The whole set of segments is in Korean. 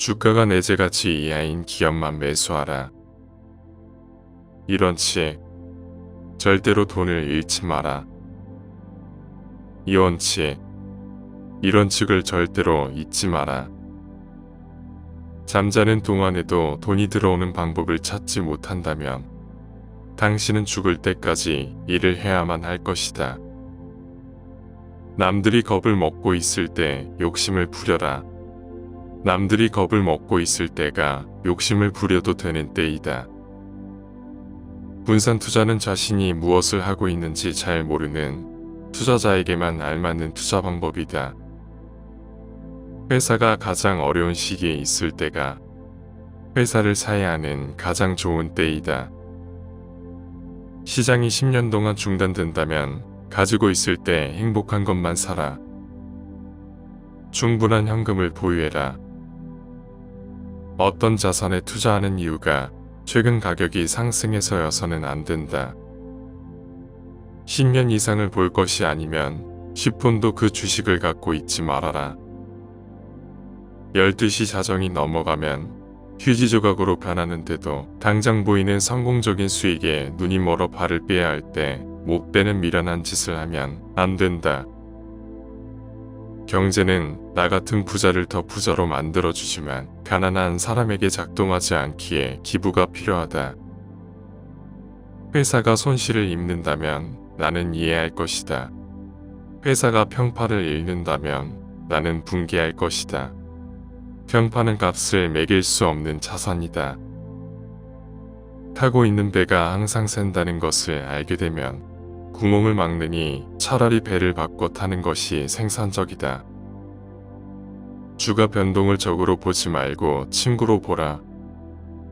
주가가 내재가치 이하인 기업만 매수하라. 이원칙. 절대로 돈을 잃지 마라. 이원칙. 이원칙을 절대로 잊지 마라. 잠자는 동안에도 돈이 들어오는 방법을 찾지 못한다면 당신은 죽을 때까지 일을 해야만 할 것이다. 남들이 겁을 먹고 있을 때 욕심을 부려라. 남들이 겁을 먹고 있을 때가 욕심을 부려도 되는 때이다. 분산 투자는 자신이 무엇을 하고 있는지 잘 모르는 투자자에게만 알맞는 투자 방법이다. 회사가 가장 어려운 시기에 있을 때가 회사를 사야 하는 가장 좋은 때이다. 시장이 10년 동안 중단된다면 가지고 있을 때 행복한 것만 사라. 충분한 현금을 보유해라. 어떤 자산에 투자하는 이유가 최근 가격이 상승해서여서는 안 된다. 10년 이상을 볼 것이 아니면 10푼도 그 주식을 갖고 있지 말아라. 12시 자정이 넘어가면 휴지 조각으로 변하는데도 당장 보이는 성공적인 수익에 눈이 멀어 발을 빼야 할 때 못 빼는 미련한 짓을 하면 안 된다. 경제는 나 같은 부자를 더 부자로 만들어주지만 가난한 사람에게 작동하지 않기에 기부가 필요하다. 회사가 손실을 입는다면 나는 이해할 것이다. 회사가 평파를 잃는다면 나는 붕괴할 것이다. 평파는 값을 매길 수 없는 자산이다. 타고 있는 배가 항상 샌다는 것을 알게 되면 구멍을 막느니 차라리 배를 바꿔 타는 것이 생산적이다. 주가 변동을 적으로 보지 말고 친구로 보라.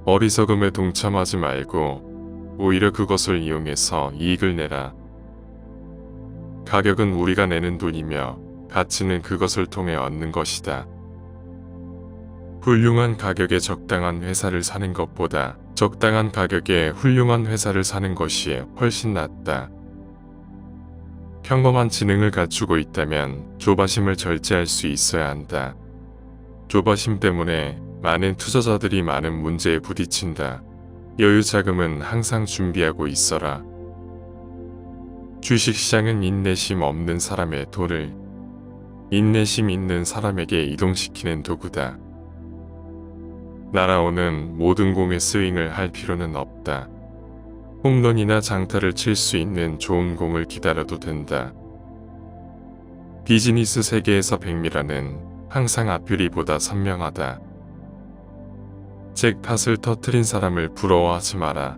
어리석음에 동참하지 말고 오히려 그것을 이용해서 이익을 내라. 가격은 우리가 내는 돈이며 가치는 그것을 통해 얻는 것이다. 훌륭한 가격에 적당한 회사를 사는 것보다 적당한 가격에 훌륭한 회사를 사는 것이 훨씬 낫다. 평범한 지능을 갖추고 있다면 조바심을 절제할 수 있어야 한다. 조바심 때문에 많은 투자자들이 많은 문제에 부딪힌다. 여유 자금은 항상 준비하고 있어라. 주식시장은 인내심 없는 사람의 돈을 인내심 있는 사람에게 이동시키는 도구다. 날아오는 모든 공에 스윙을 할 필요는 없다. 홈런이나 장타를 칠 수 있는 좋은 공을 기다려도 된다. 비즈니스 세계에서 백미라는 항상 앞유리보다 선명하다. 잭팟을 터뜨린 사람을 부러워하지 마라.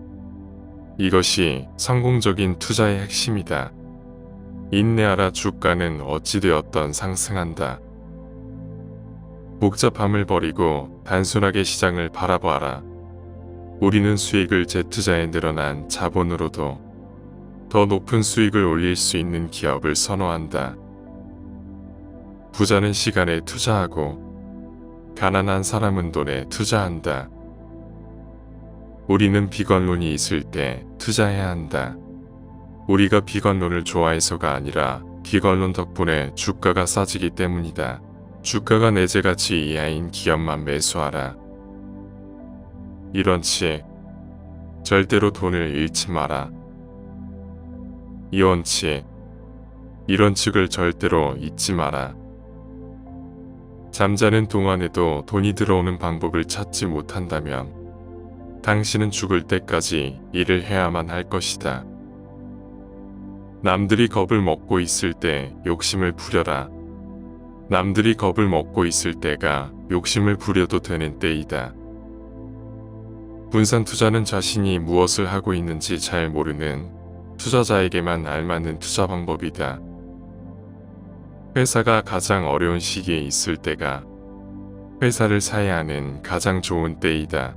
이것이 성공적인 투자의 핵심이다. 인내하라. 주가는 어찌되었던 상승한다. 복잡함을 버리고 단순하게 시장을 바라보아라. 우리는 수익을 재투자에 늘어난 자본으로도 더 높은 수익을 올릴 수 있는 기업을 선호한다. 부자는 시간에 투자하고 가난한 사람은 돈에 투자한다. 우리는 비관론이 있을 때 투자해야 한다. 우리가 비관론을 좋아해서가 아니라 비관론 덕분에 주가가 싸지기 때문이다. 주가가 내재가치 이하인 기업만 매수하라. 이원칙. 절대로 돈을 잃지 마라. 이원칙. 이원칙을 절대로 잊지 마라. 잠자는 동안에도 돈이 들어오는 방법을 찾지 못한다면 당신은 죽을 때까지 일을 해야만 할 것이다. 남들이 겁을 먹고 있을 때 욕심을 부려라. 남들이 겁을 먹고 있을 때가 욕심을 부려도 되는 때이다. 분산 투자는 자신이 무엇을 하고 있는지 잘 모르는 투자자에게만 알맞는 투자 방법이다. 회사가 가장 어려운 시기에 있을 때가 회사를 사야 하는 가장 좋은 때이다.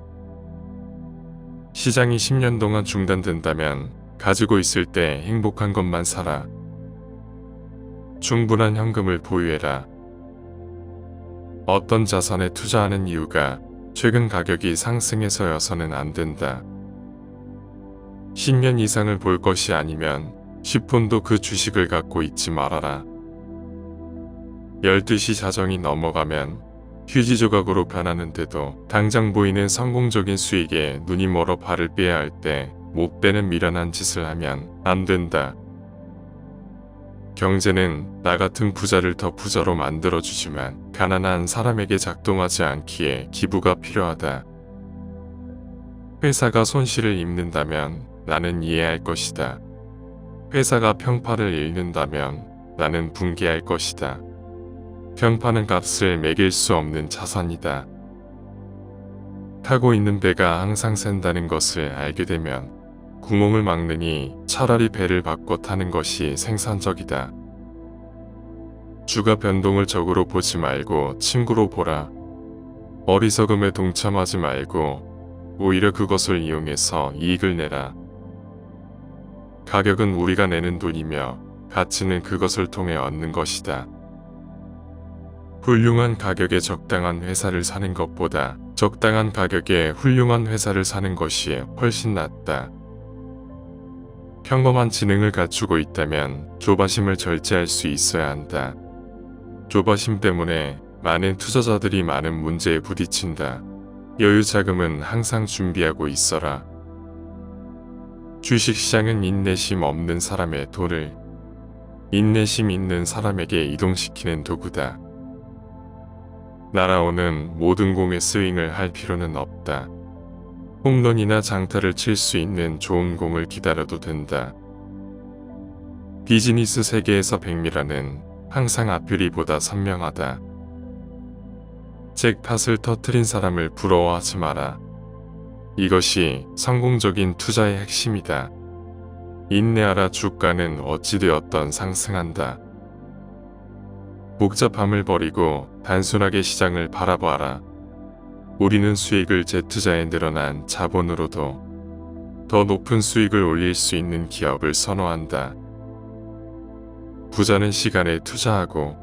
시장이 10년 동안 중단된다면 가지고 있을 때 행복한 것만 사라. 충분한 현금을 보유해라. 어떤 자산에 투자하는 이유가 최근 가격이 상승해서여서는 안 된다. 10년 이상을 볼 것이 아니면 10푼도 그 주식을 갖고 있지 말아라. 12시 자정이 넘어가면 휴지 조각으로 변하는데도 당장 보이는 성공적인 수익에 눈이 멀어 발을 빼야 할 때 못 빼는 미련한 짓을 하면 안 된다. 10년 이상을 볼 것이 아니면 10푼도 그 주식을 갖고 있지 말아라. 12시 자정이 넘어가면 휴지 조각으로 변하는데도 당장 보이는 성공적인 수익에 눈이 멀어 발을 빼야 할 때 못 빼는 미련한 짓을 하면 안 된다. 휴지 조각으로 변하는데도 당장 보이는 성공적인 수익에 눈이 멀어 발을 빼야 할 때 못 빼는 미련한 짓을 하면 안 된다. 경제는 나 같은 부자를 더 부자로 만들어주지만 가난한 사람에게 작동하지 않기에 기부가 필요하다. 회사가 손실을 입는다면 나는 이해할 것이다. 회사가 평파를 잃는다면 나는 분개할 것이다. 평파는 값을 매길 수 없는 자산이다. 타고 있는 배가 항상 샌다는 것을 알게 되면 구멍을 막느니 차라리 배를 바꿔 타는 것이 생산적이다. 주가 변동을 적으로 보지 말고 친구로 보라. 어리석음에 동참하지 말고 오히려 그것을 이용해서 이익을 내라. 가격은 우리가 내는 돈이며 가치는 그것을 통해 얻는 것이다. 훌륭한 가격에 적당한 회사를 사는 것보다 적당한 가격에 훌륭한 회사를 사는 것이 훨씬 낫다. 평범한 지능을 갖추고 있다면 조바심을 절제할 수 있어야 한다. 조바심 때문에 많은 투자자들이 많은 문제에 부딪힌다. 여유 자금은 항상 준비하고 있어라. 주식시장은 인내심 없는 사람의 돈을 인내심 있는 사람에게 이동시키는 도구다. 날아오는 모든 공에 스윙을 할 필요는 없다. 홈런이나 장타를 칠 수 있는 좋은 공을 기다려도 된다. 비즈니스 세계에서 백미라는 항상 앞유리보다 선명하다. 잭팟을 터뜨린 사람을 부러워하지 마라. 이것이 성공적인 투자의 핵심이다. 인내하라. 주가는 어찌되었던 상승한다. 복잡함을 버리고 단순하게 시장을 바라보아라. 우리는 수익을 재투자에 늘어난 자본으로도 더 높은 수익을 올릴 수 있는 기업을 선호한다. 부자는 시간에 투자하고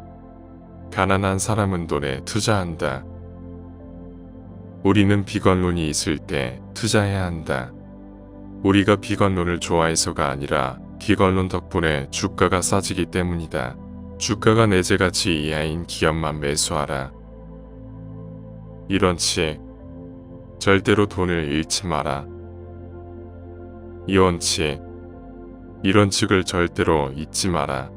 가난한 사람은 돈에 투자한다. 우리는 비관론이 있을 때 투자해야 한다. 우리가 비관론을 좋아해서가 아니라 비관론 덕분에 주가가 싸지기 때문이다. 주가가 내재가치 이하인 기업만 매수하라. 이런 치 절대로 돈을 잃지 마라. 이 원칙 이런 칙을 절대로 잊지 마라.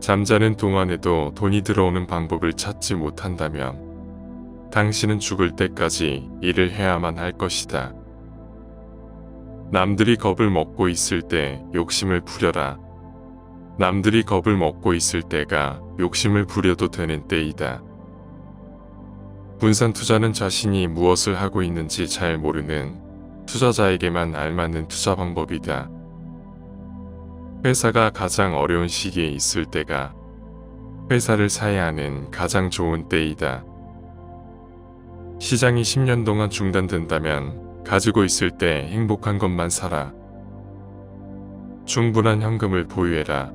잠자는 동안에도 돈이 들어오는 방법을 찾지 못한다면 당신은 죽을 때까지 일을 해야만 할 것이다. 남들이 겁을 먹고 있을 때 욕심을 부려라. 남들이 겁을 먹고 있을 때가 욕심을 부려도 되는 때이다. 분산 투자는 자신이 무엇을 하고 있는지 잘 모르는 투자자에게만 알맞는 투자 방법이다. 회사가 가장 어려운 시기에 있을 때가 회사를 사야 하는 가장 좋은 때이다. 시장이 10년 동안 중단된다면 가지고 있을 때 행복한 것만 사라. 충분한 현금을 보유해라.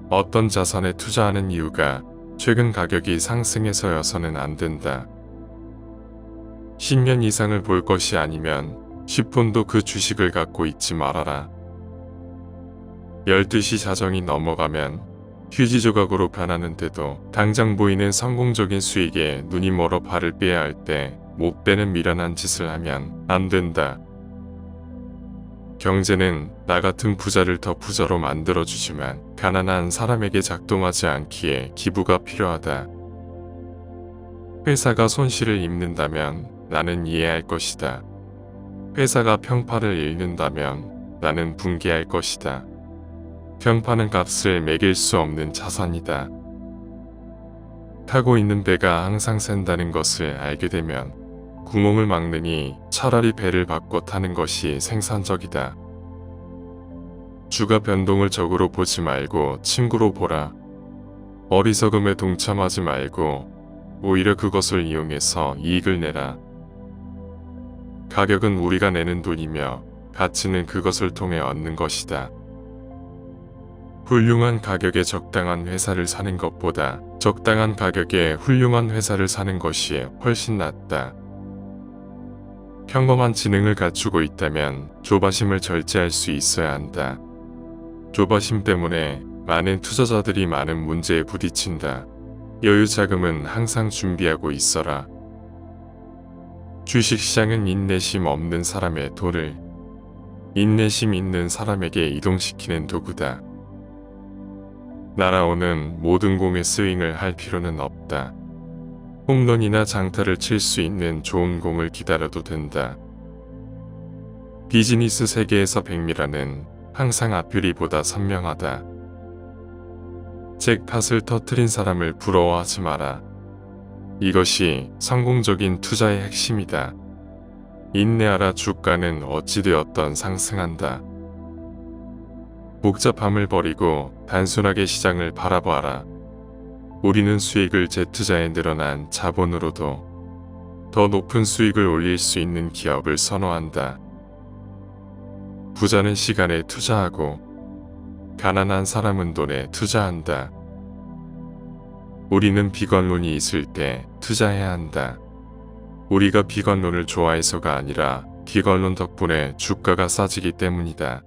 어떤 자산에 투자하는 이유가 최근 가격이 상승해서여서는 안 된다. 10년 이상을 볼 것이 아니면 10푼도 그 주식을 갖고 있지 말아라. 12시 자정이 넘어가면 휴지 조각으로 변하는데도 당장 보이는 성공적인 수익에 눈이 멀어 발을 빼야 할 때 못 빼는 미련한 짓을 하면 안 된다. 경제는 나 같은 부자를 더 부자로 만들어주지만 가난한 사람에게 작동하지 않기에 기부가 필요하다. 회사가 손실을 입는다면 나는 이해할 것이다. 회사가 평파를 잃는다면 나는 분개할 것이다. 평파는 값을 매길 수 없는 자산이다. 타고 있는 배가 항상 샌다는 것을 알게 되면 구멍을 막느니 차라리 배를 바꿔 타는 것이 생산적이다. 주가 변동을 적으로 보지 말고 친구로 보라. 어리석음에 동참하지 말고 오히려 그것을 이용해서 이익을 내라. 가격은 우리가 내는 돈이며 가치는 그것을 통해 얻는 것이다. 훌륭한 가격에 적당한 회사를 사는 것보다 적당한 가격에 훌륭한 회사를 사는 것이 훨씬 낫다. 평범한 지능을 갖추고 있다면 조바심을 절제할 수 있어야 한다. 조바심 때문에 많은 투자자들이 많은 문제에 부딪힌다. 여유 자금은 항상 준비하고 있어라. 주식시장은 인내심 없는 사람의 돈을 인내심 있는 사람에게 이동시키는 도구다. 날아오는 모든 공에 스윙을 할 필요는 없다. 홈런이나 장타를 칠 수 있는 좋은 공을 기다려도 된다. 비즈니스 세계에서 백미라는 항상 앞유리보다 선명하다. 잭팟을 터뜨린 사람을 부러워하지 마라. 이것이 성공적인 투자의 핵심이다. 인내하라. 주가는 어찌되었던 상승한다. 복잡함을 버리고 단순하게 시장을 바라보아라. 우리는 수익을 재투자에 늘어난 자본으로도 더 높은 수익을 올릴 수 있는 기업을 선호한다. 부자는 시간에 투자하고 가난한 사람은 돈에 투자한다. 우리는 비관론이 있을 때 투자해야 한다. 우리가 비관론을 좋아해서가 아니라 비관론 덕분에 주가가 싸지기 때문이다.